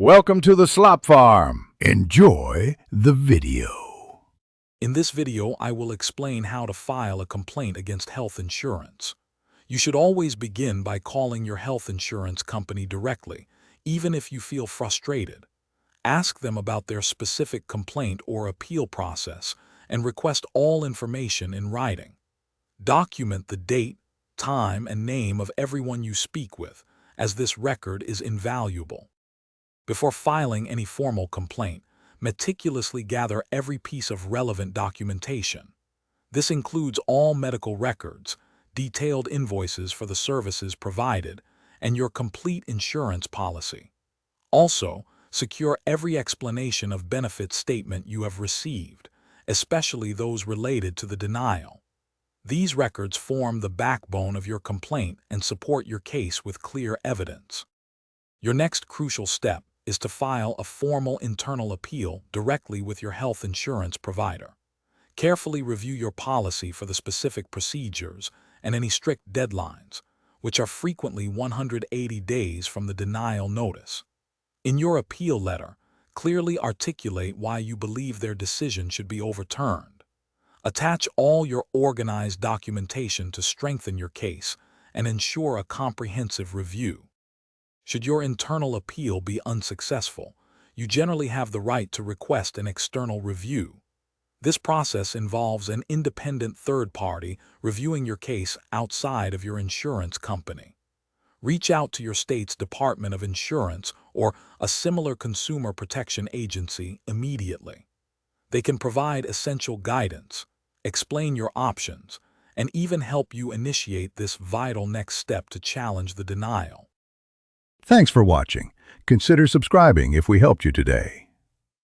Welcome to the Slop Farm. Enjoy the video. In this video, I will explain how to file a complaint against health insurance. You should always begin by calling your health insurance company directly, even if you feel frustrated. Ask them about their specific complaint or appeal process and request all information in writing. Document the date, time, and name of everyone you speak with, as this record is invaluable. Before filing any formal complaint, meticulously gather every piece of relevant documentation. This includes all medical records, detailed invoices for the services provided, and your complete insurance policy. Also, secure every explanation of benefit statement you have received, especially those related to the denial. These records form the backbone of your complaint and support your case with clear evidence. Your next crucial step is to file a formal internal appeal directly with your health insurance provider. Carefully review your policy for the specific procedures and any strict deadlines, which are frequently 180 days from the denial notice. In your appeal letter, clearly articulate why you believe their decision should be overturned. Attach all your organized documentation to strengthen your case and ensure a comprehensive review. Should your internal appeal be unsuccessful, you generally have the right to request an external review. This process involves an independent third party reviewing your case outside of your insurance company. Reach out to your state's Department of Insurance or a similar consumer protection agency immediately. They can provide essential guidance, explain your options, and even help you initiate this vital next step to challenge the denial. Thanks for watching. Consider subscribing if we helped you today.